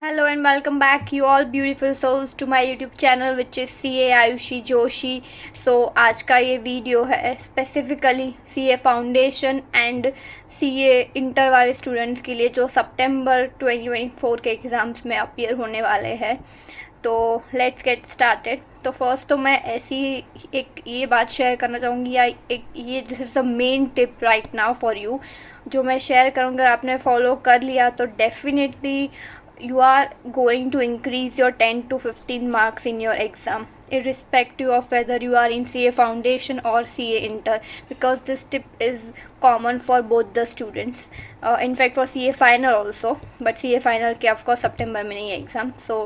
Hello and welcome back, you all beautiful souls, to my YouTube channel which is CA Ayushi Joshi. So आज का ये video है specifically CA foundation and CA inter वाले students के लिए जो सितंबर 2024 के एग्ज़ाम्स में अपीयर होने वाले हैं. तो लेट्स गेट स्टार्टेड. तो फर्स्ट तो मैं ऐसी एक ये बात शेयर करना चाहूँगी या एक ये this is the main tip right now for you जो मैं शेयर करूँगी. अगर आपने फॉलो कर लिया तो definitely you are going to increase your 10 to 15 marks in your exam, irrespective of whether you are in CA foundation or CA inter, because this tip is common for both the students. In fact for CA final also, but CA final के of course September में नहीं है exam. So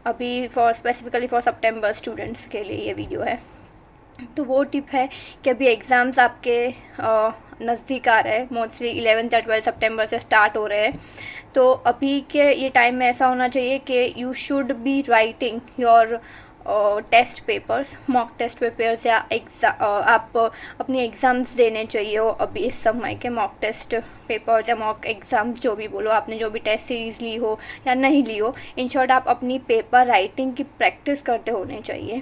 अभी for specifically for September students के लिए ये video है. तो वो टिप है कि अभी एग्ज़ाम्स आपके नज़दीक आ रहे हैं. मोस्टली 11th या 12 सितंबर से स्टार्ट हो रहे हैं. तो अभी के ये टाइम में ऐसा होना चाहिए कि you should be writing your test papers, mock test papers या आप अपनी एग्ज़ाम्स देने चाहिए हो अभी इस समय के मॉक टेस्ट पेपर्स या मॉक एग्ज़ाम्स, जो भी बोलो आपने, जो भी टेस्ट सीरीज़ ली हो या नहीं ली हो. इन शॉर्ट आप अपनी पेपर राइटिंग की प्रैक्टिस करते होने चाहिए.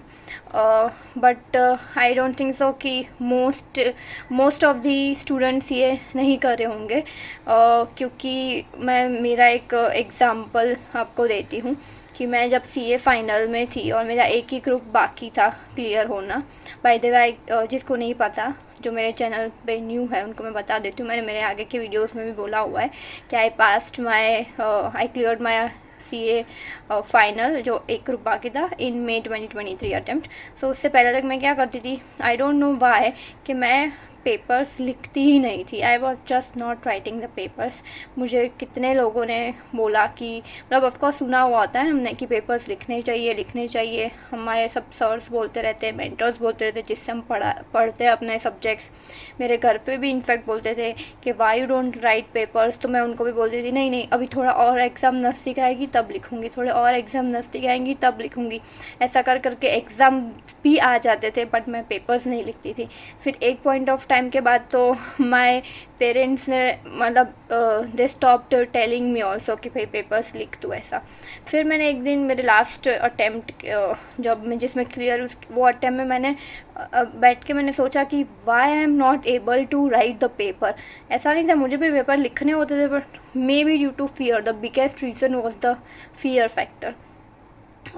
But I don't think so कि मोस्ट ऑफ दी स्टूडेंट्स ये नहीं कर रहे होंगे. क्योंकि मैं मेरा एक एग्ज़ाम्पल आपको देती हूँ कि मैं जब CA फाइनल में थी और मेरा एक ही ग्रुप बाकी था क्लियर होना. बाय द वे जिसको नहीं पता, जो मेरे चैनल पे न्यू है, उनको मैं बता देती हूँ. मैंने मेरे आगे के वीडियोस में भी बोला हुआ है कि आई क्लियर्ड माई CA फाइनल, जो एक ग्रुप बाकी था, इन May 2023 अटेम्प्ट. सो उससे पहले तक मैं क्या करती थी, आई डोंट नो वाई, कि मैं पेपर्स लिखती ही नहीं थी. I was just not writing the papers. मुझे कितने लोगों ने बोला कि मतलब ऑफकोर्स सुना हुआ होता है हमने कि पेपर्स लिखने चाहिए. हमारे सब सर्स बोलते रहते हैं, मेंटर्स बोलते रहते हैं जिससे हम पढ़ते हैं अपने सब्जेक्ट्स. मेरे घर पे भी इनफैक्ट बोलते थे कि why you don't write papers. तो मैं उनको भी बोलती थी नहीं अभी थोड़ा और एग्ज़ाम नज़दीक आएगी तब लिखूँगी, थोड़े और एग्ज़ाम नज़दीक आएंगी तब लिखूँगी. ऐसा कर करके एग्ज़ाम भी आ जाते थे बट मैं पेपर्स नहीं लिखती थी. फिर एक पॉइंट ऑफ टाइम के बाद तो माय पेरेंट्स ने मतलब they stopped telling me also कि भाई पेपर्स लिख तू ऐसा. फिर मैंने एक दिन मेरे लास्ट अटेम्प्ट जब मैं जिसमें क्लियर वो अटेम्प्ट में मैंने बैठ के मैंने सोचा कि why I am not able to write the paper. ऐसा नहीं था, मुझे भी पेपर लिखने होते थे but maybe due to fear. The biggest reason was the fear factor.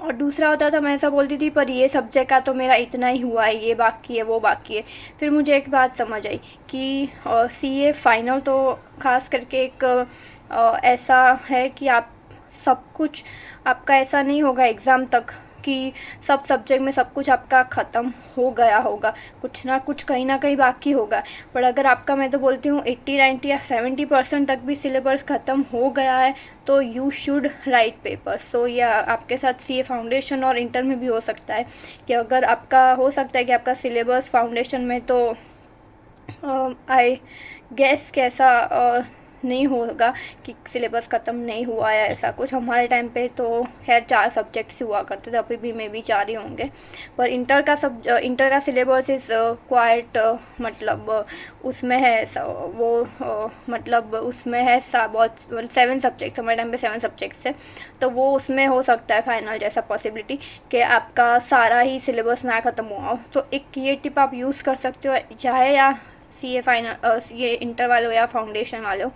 और दूसरा होता था, मैं ऐसा बोलती थी पर ये सब्जेक्ट का तो मेरा इतना ही हुआ है, ये बाकी है वो बाकी है. फिर मुझे एक बात समझ आई कि CA फाइनल तो ख़ास करके एक ऐसा है कि आप सब कुछ आपका ऐसा नहीं होगा एग्ज़ाम तक कि सब सब्जेक्ट में सब कुछ आपका ख़त्म हो गया होगा. कुछ ना कुछ कहीं ना कहीं बाकी होगा. पर अगर आपका, मैं तो बोलती हूँ 80, 90 या 70% तक भी सिलेबस ख़त्म हो गया है तो यू शुड राइट पेपर्स. सो या आपके साथ CA फाउंडेशन और इंटर में भी हो सकता है कि अगर आपका हो सकता है कि आपका सिलेबस फाउंडेशन में तो आई गेस कैसा नहीं होगा कि सिलेबस ख़त्म नहीं हुआ है ऐसा कुछ. हमारे टाइम पे तो खैर 4 सब्जेक्ट्स हुआ करते थे, अभी भी मे बी 4 ही होंगे. पर इंटर का सिलेबस इज़ क्वाइट मतलब उसमें है मतलब उसमें है बहुत 7 सब्जेक्ट्स. हमारे टाइम पे 7 सब्जेक्ट्स है. तो वो उसमें हो सकता है फाइनल जैसा पॉसिबिलिटी कि आपका सारा ही सिलेबस ना ख़त्म हुआ हो. तो एक ये टिप आप यूज़ कर सकते हो, चाहे या CA फाइनल CA इंटर वाले हो या फाउंडेशन वाले हो,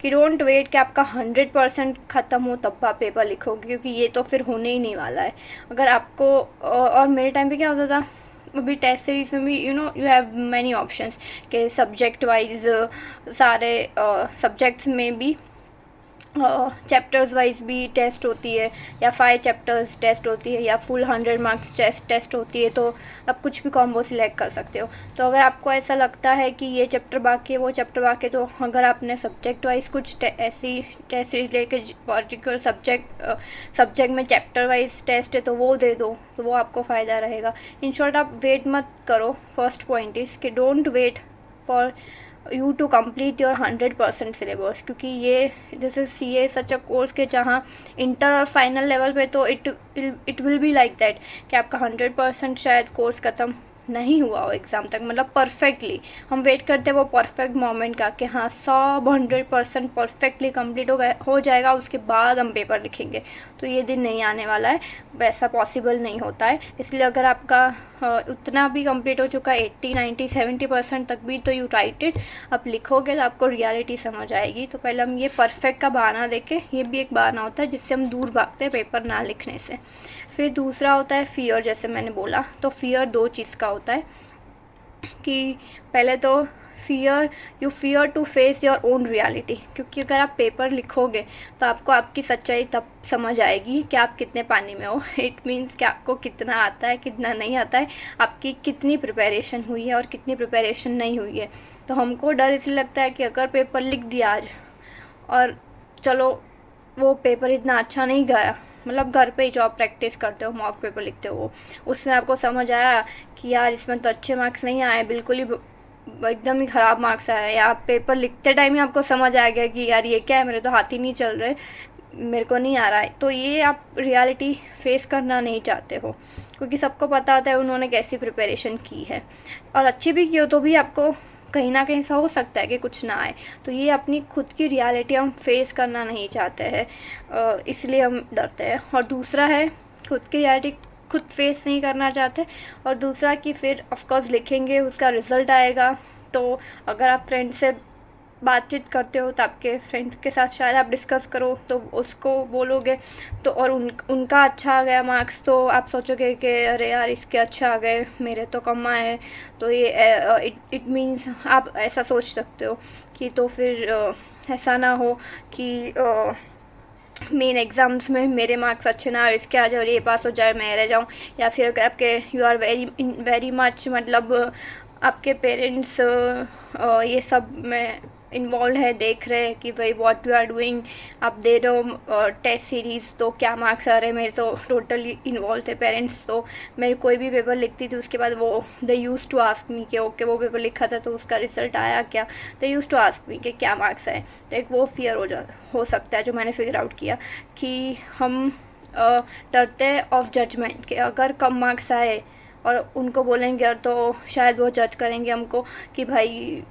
कि डोंट वेट कि आपका 100% ख़त्म हो तब आप पेपर लिखोगे, क्योंकि ये तो फिर होने ही नहीं वाला है. अगर आपको और मेरे टाइम पे क्या होता था, अभी टेस्ट सीरीज़ में भी यू हैव मैनी ऑप्शंस कि सब्जेक्ट वाइज सारे सब्जेक्ट्स में भी चैप्टर्स वाइज भी टेस्ट होती है या 5 चैप्टर्स टेस्ट होती है या फुल 100 मार्क्स टेस्ट होती है. तो आप कुछ भी कॉम्बो सिलेक्ट कर सकते हो. तो अगर आपको ऐसा लगता है कि ये चैप्टर बाकी है वो चैप्टर बाकी है, तो अगर आपने सब्जेक्ट वाइज कुछ ऐसी टेस्ट सीरीज लेके पर्टिकुलर सब्जेक्ट में चैप्टर वाइज टेस्ट है तो वो दे दो, तो वो आपको फ़ायदा रहेगा. इन शॉर्ट आप वेट मत करो. फर्स्ट पॉइंट इज़ कि don't wait for you to complete your 100% syllabus, क्योंकि ये जैसे CA सच अ कोर्स के जहाँ इंटर और फाइनल लेवल पे तो it will be like that कि आपका 100% शायद कोर्स ख़त्म नहीं हुआ हो एग्ज़ाम तक, मतलब परफेक्टली हम वेट करते हैं वो परफेक्ट मोमेंट का कि हाँ सब 100% परफेक्टली कंप्लीट हो जाएगा, उसके बाद हम पेपर लिखेंगे। तो ये दिन नहीं आने वाला है, वैसा पॉसिबल नहीं होता है। इसलिए अगर आपका उतना भी कंप्लीट हो चुका है 80 90 70% तक भी, तो यू राइट इट, आप लिखोगे तो आपको रियलिटी समझ आएगी। तो पहले हम ये परफेक्ट का बहाना देके, ये भी एक बहाना होता है जिससे हम दूर भागते हैं पेपर ना लिखने से। फिर दूसरा होता है फियर, जैसे मैंने बोला। तो फियर दो चीज़ का होता है कि पहले तो you fear to face your own reality, क्योंकि अगर आप पेपर लिखोगे तो आपको आपकी सच्चाई तब समझ आएगी कि आप कितने पानी में हो। इट मीन्स कि आपको कितना आता है कितना नहीं आता है, आपकी कितनी प्रिपरेशन हुई है और कितनी प्रिपरेशन नहीं हुई है। तो हमको डर इसलिए लगता है कि अगर पेपर लिख दिया आज और चलो वो पेपर इतना अच्छा नहीं गया, मतलब घर पे ही जो आप प्रैक्टिस करते हो, मॉक पेपर लिखते हो, उसमें आपको समझ आया कि यार इसमें तो अच्छे मार्क्स नहीं आए, बिल्कुल ही एकदम ही ख़राब मार्क्स आए, या पेपर लिखते टाइम ही आपको समझ आ गया कि यार ये क्या है, मेरे तो हाथ ही नहीं चल रहे, मेरे को नहीं आ रहा है। तो ये आप रियलिटी फेस करना नहीं चाहते हो, क्योंकि सबको पता होता है उन्होंने कैसी प्रिपरेशन की है, और अच्छी भी की हो तो भी आपको कहीं ना कहीं ऐसा हो सकता है कि कुछ ना आए। तो ये अपनी खुद की रियलिटी हम फेस करना नहीं चाहते हैं, इसलिए हम डरते हैं। और दूसरा है खुद की रियलिटी खुद फेस नहीं करना चाहते, और दूसरा कि फिर ऑफकोर्स लिखेंगे उसका रिज़ल्ट आएगा। तो अगर आप फ्रेंड से बातचीत करते हो तो आपके फ्रेंड्स के साथ शायद आप डिस्कस करो तो उसको बोलोगे, तो और उनका अच्छा आ गया मार्क्स तो आप सोचोगे कि अरे यार इसके अच्छा आ गए, मेरे तो कम आए। तो ये इट मीन्स आप ऐसा सोच सकते हो कि तो फिर ऐसा ना हो कि मेन एग्ज़ाम्स में मेरे मार्क्स अच्छे ना आए, इसके आ जाए और ये पास हो जाए मैं रह जाऊँ। या फिर अगर आपके यू आर वेरी मच, मतलब आपके पेरेंट्स ये सब में इन्वॉल्व है, देख रहे हैं कि भाई व्हाट यू आर डूइंग, आप दे रहे हो टेस्ट सीरीज़ तो क्या मार्क्स आ रहे हैं। मेरे तो टोटली इन्वॉल्व थे पेरेंट्स, तो मैं कोई भी पेपर लिखती थी उसके बाद वो दे यूज़ टू आस्क मी कि ओके वो पेपर लिखा था तो उसका रिज़ल्ट आया क्या, दे यूज़ टू आस्क मी कि क्या मार्क्स आए। तो एक वो फियर हो सकता है जो मैंने फिगर आउट किया कि हम डरते हैं ऑफ जजमेंट कि अगर कम मार्क्स आए और उनको बोलेंगे और तो शायद वो जज करेंगे हमको कि भाई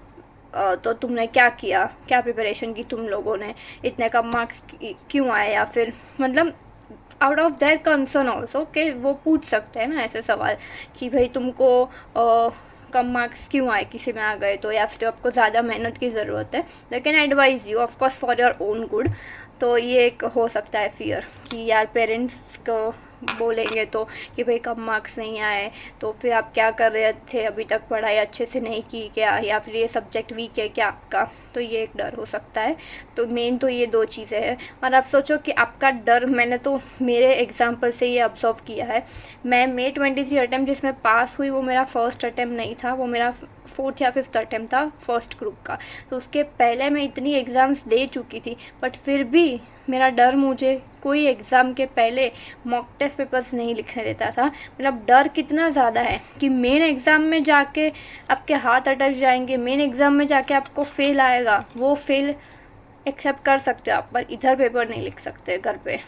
तो तुमने क्या किया, क्या प्रिपरेशन की तुम लोगों ने, इतने कम मार्क्स क्यों आए। या फिर मतलब out of their concern also कि वो पूछ सकते हैं ना ऐसे सवाल कि भाई तुमको कम मार्क्स क्यों आए किसी में आ गए तो, या फिर आपको ज़्यादा मेहनत की ज़रूरत है। They can advise you of course for your own good. तो ये एक हो सकता है फियर कि यार पेरेंट्स को बोलेंगे तो कि भाई कम मार्क्स नहीं आए तो फिर आप क्या कर रहे थे, अभी तक पढ़ाई अच्छे से नहीं की क्या, या फिर ये सब्जेक्ट वीक है क्या आपका। तो ये एक डर हो सकता है। तो मेन तो ये दो चीज़ें हैं। और आप सोचो कि आपका डर, मैंने तो मेरे एग्जाम्पल से ये ऑब्जर्व किया है। मैं May 23 अटैम्प्ट जिसमें पास हुई वो मेरा फर्स्ट अटैम्प्ट नहीं था, वो मेरा 4th या 5th अटैम्प्ट था फर्स्ट ग्रुप का। तो उसके पहले मैं इतनी एग्ज़ाम्स दे चुकी थी, बट फिर भी मेरा डर मुझे कोई एग्ज़ाम के पहले मॉक टेस्ट पेपर्स नहीं लिखने देता था। मतलब डर कितना ज़्यादा है कि मेन एग्ज़ाम में जाके आपके हाथ अटक जाएंगे, मेन एग्ज़ाम में जाके आपको फेल आएगा, वो फेल एक्सेप्ट कर सकते हो आप, पर इधर पेपर नहीं लिख सकते घर पे।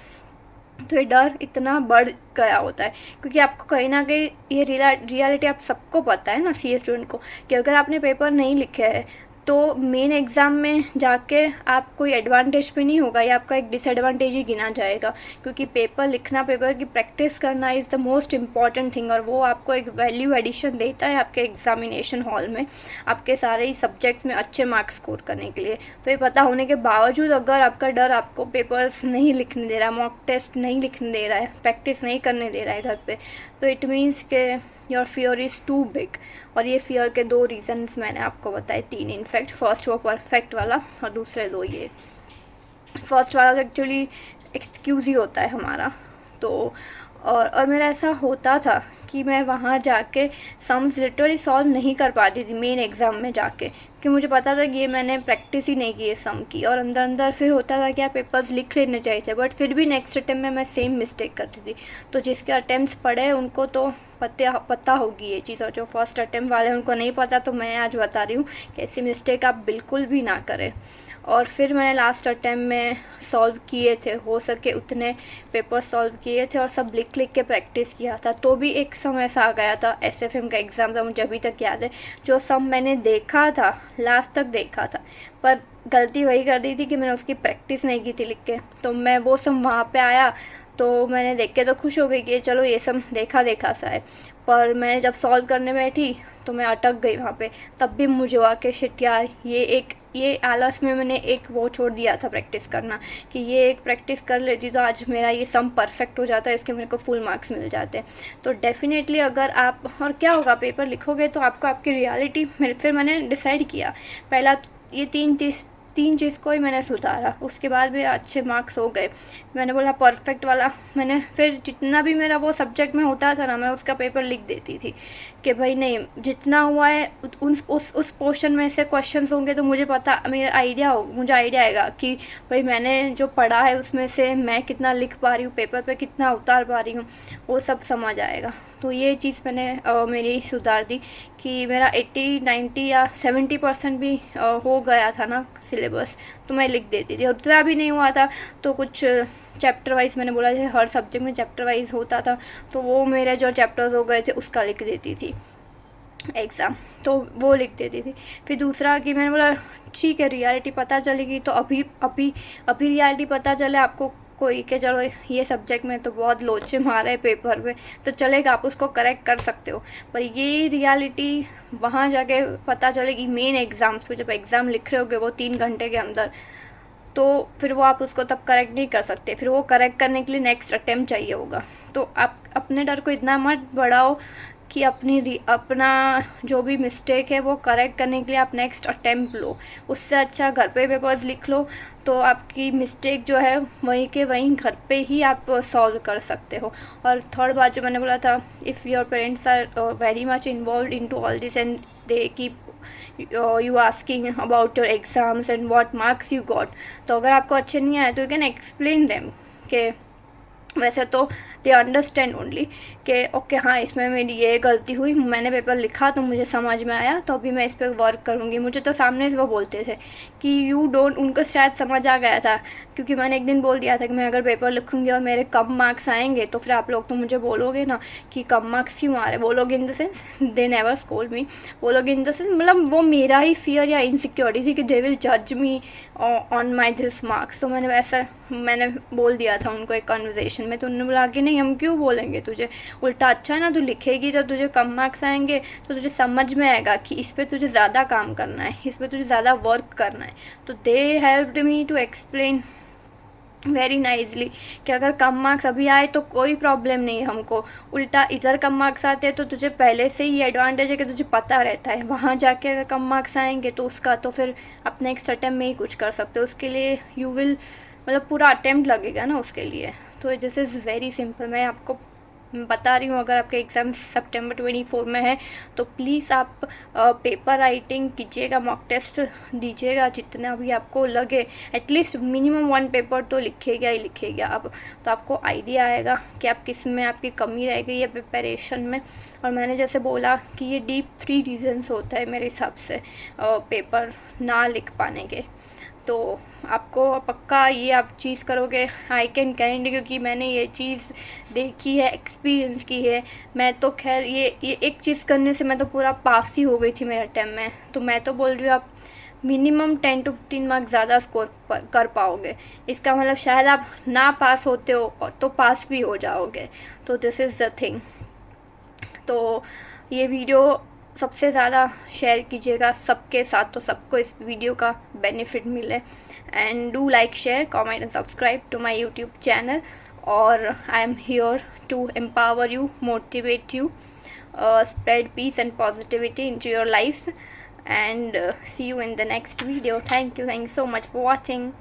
तो ये डर इतना बढ़ गया होता है क्योंकि आपको कहीं ना कहीं ये रियलिटी आप सबको पता है ना, सी स्टूडेंट को, कि अगर आपने पेपर नहीं लिखे है तो मेन एग्ज़ाम में जाके आप कोई एडवांटेज पे नहीं होगा, या आपका एक डिसएडवांटेज ही गिना जाएगा। क्योंकि पेपर लिखना, पेपर की प्रैक्टिस करना is the most important thing, और वो आपको एक वैल्यू एडिशन देता है आपके एग्जामिनेशन हॉल में, आपके सारे ही सब्जेक्ट्स में अच्छे मार्क्स स्कोर करने के लिए। तो ये पता होने के बावजूद अगर आपका डर आपको पेपर्स नहीं लिखने दे रहा, मॉक टेस्ट नहीं लिखने दे रहा है, प्रैक्टिस नहीं करने दे रहा है घर पे, तो इट मीन्स के your fear is too big. और ये फियर के दो रीज़न्स मैंने आपको बताए, 3 इनफैक्ट। फर्स्ट वो परफेक्ट वाला और दूसरे दो ये। फर्स्ट वाला तो एक्चुअली एक्सक्यूज़ ही होता है हमारा। तो और मेरा ऐसा होता था कि मैं वहाँ जाके सम्स लिटरली सॉल्व नहीं कर पाती थी मेन एग्ज़ाम में जाके, कि मुझे पता था कि ये मैंने प्रैक्टिस ही नहीं की है सम की, और अंदर अंदर फिर होता था कि यार पेपर्स लिख लेने चाहिए थे, बट फिर भी नेक्स्ट अटैम्प्ट में मैं सेम मिस्टेक करती थी। तो जिसके अटैम्प्ट्स पढ़े उनको तो पता होगी ये चीज़, और जो फर्स्ट अटैम्प्ट वाले हैं उनको नहीं पता, तो मैं आज बता रही हूँ कि ऐसी मिस्टेक आप बिल्कुल भी ना करें। और फिर मैंने लास्ट अटेम्प्ट में सॉल्व किए थे, हो सके उतने पेपर सॉल्व किए थे और सब लिख लिख के प्रैक्टिस किया था। तो भी एक समय ऐसा आ गया था, एसएफएम का एग्ज़ाम था, मुझे अभी तक याद है, जो सब मैंने देखा था लास्ट तक देखा था, पर गलती वही कर दी थी कि मैंने उसकी प्रैक्टिस नहीं की थी लिख के। तो मैं वो सब वहाँ पे आया तो मैंने देख के तो खुश हो गई कि चलो ये सब देखा देखा सा है, पर मैंने जब सॉल्व करने बैठी तो मैं अटक गई वहाँ पे। तब भी मुझे हुआ कि शिट यार, ये आलस में मैंने एक वो छोड़ दिया था प्रैक्टिस करना, कि ये एक प्रैक्टिस कर लेती तो आज मेरा ये सम परफेक्ट हो जाता है, इसके मेरे को फुल मार्क्स मिल जाते। तो डेफिनेटली अगर आप, और क्या होगा, पेपर लिखोगे तो आपको आपकी रियलिटी, फिर मैंने डिसाइड किया, पहला ये तीन चीज़ को ही मैंने सुधारा, उसके बाद मेरे अच्छे मार्क्स हो गए। मैंने बोला परफेक्ट वाला, मैंने फिर जितना भी मेरा वो सब्जेक्ट में होता था ना, मैं उसका पेपर लिख देती थी कि भाई नहीं, जितना हुआ है उस पोर्शन में से क्वेश्चंस होंगे तो मुझे पता, मुझे आइडिया आएगा कि भाई मैंने जो पढ़ा है उसमें से मैं कितना लिख पा रही हूँ, पेपर पे कितना उतार पा रही हूँ, वो सब समझ आएगा। तो ये चीज़ मैंने मेरी सुधार दी कि मेरा 80, 90 या 70% भी हो गया था ना सिलेबस, तो मैं लिख देती थी। उतना भी नहीं हुआ था तो कुछ चैप्टर वाइज, मैंने बोला जैसे हर सब्जेक्ट में चैप्टर वाइज होता था, तो वो मेरे जो चैप्टर्स हो गए थे उसका लिख देती थी एग्ज़ाम, तो वो लिख देती थी। फिर दूसरा कि मैंने बोला ठीक है, रियलिटी पता चलेगी तो अभी रियलिटी पता चले आपको कोई कि चलो ये सब्जेक्ट में तो बहुत लोचे मारे हैं पेपर में, तो चलेगा, आप उसको करेक्ट कर सकते हो। पर ये रियलिटी वहाँ जाके पता चलेगी मेन एग्ज़ाम्स पे, जब एग्ज़ाम लिख रहे होगे वो 3 घंटे के अंदर, तो फिर वो आप उसको तब करेक्ट नहीं कर सकते, फिर वो करेक्ट करने के लिए नेक्स्ट अटेम्प्ट चाहिए होगा। तो आप अपने डर को इतना मत बढ़ाओ कि अपना जो भी मिस्टेक है वो करेक्ट करने के लिए आप नेक्स्ट अटेम्प्ट लो। उससे अच्छा घर पे पेपर्स लिख लो, तो आपकी मिस्टेक जो है वहीं के वहीं घर पे ही आप सॉल्व कर सकते हो। और थर्ड बात जो मैंने बोला था, if your parents are very much involve in to all this and they keep you asking about your exams and what marks you got, तो अगर आपको अच्छे नहीं आए तो यू कैन एक्सप्लेन देम कि वैसे तो दे अंडरस्टैंड ओनली कि ओके हाँ, इसमें मेरी ये गलती हुई, मैंने पेपर लिखा तो मुझे समझ में आया, तो अभी मैं इस पर वर्क करूँगी। मुझे तो सामने से वो बोलते थे कि यू डोंट, उनको शायद समझ आ गया था, क्योंकि मैंने एक दिन बोल दिया था कि मैं अगर पेपर लिखूँगी और मेरे कम मार्क्स आएंगे तो फिर आप लोग तो मुझे बोलोगे ना कि कम मार्क्स क्यों आ रहे, वो लोग in the sense they never scold मी, वो लोग इन द सेंस मतलब वो मेरा ही फियर या इनसिक्योरिटी थी कि दे विल जज me on my this marks. तो मैंने बोल दिया था उनको एक कन्वर्सेशन में, तो उन्होंने बोला कि नहीं, हम क्यों बोलेंगे तुझे, उल्टा अच्छा है ना, तू लिखेगी तो तुझे कम मार्क्स आएंगे तो तुझे समझ में आएगा कि इस पर तुझे ज़्यादा काम करना है, इस पर तुझे ज़्यादा वर्क करना है। तो they helped me to explain very nicely कि अगर कम मार्क्स अभी आए तो कोई प्रॉब्लम नहीं है हमको, उल्टा इधर कम मार्क्स आते हैं तो तुझे पहले से ही एडवांटेज है कि तुझे पता रहता है, वहाँ जाके अगर कम मार्क्स आएंगे तो उसका तो फिर आप नेक्स्ट अटैम्प्ट में ही कुछ कर सकते हो, उसके लिए यू विल, मतलब पूरा अटैम्प्ट लगेगा ना उसके लिए। तो दिस इज़ वेरी सिंपल, मैं आपको बता रही हूँ। अगर आपके एग्ज़ाम सितंबर 24 में है तो प्लीज़ आप पेपर राइटिंग कीजिएगा, मॉक टेस्ट दीजिएगा, जितना भी आपको लगे एटलीस्ट मिनिमम 1 पेपर तो लिखेगा ही लिखेगा आप, तो आपको आइडिया आएगा कि आप किस में आपकी कमी रह गई है प्रिपरेशन में। और मैंने जैसे बोला कि ये डीप 3 रीज़न्स होता है मेरे हिसाब से पेपर ना लिख पाने के, तो आपको पक्का ये आप चीज़ करोगे, आई कैन गारंटी, क्योंकि मैंने ये चीज़ देखी है, एक्सपीरियंस की है। मैं तो खैर ये एक चीज़ करने से मैं तो पूरा पास ही हो गई थी मेरे अटेम्प्ट में, तो मैं तो बोल रही हूँ आप मिनिमम 10 to 15 मार्क्स ज़्यादा स्कोर कर पाओगे। इसका मतलब शायद आप ना पास होते हो और तो पास भी हो जाओगे। तो दिस इज़ द थिंग। तो ये वीडियो सबसे ज़्यादा शेयर कीजिएगा सबके साथ, तो सबको इस वीडियो का बेनिफिट मिले। And do like, share, comment and subscribe to my YouTube channel. और I am here to empower you, motivate you, spread peace and positivity into your lives, and see you in the next video. Thank you so much for watching.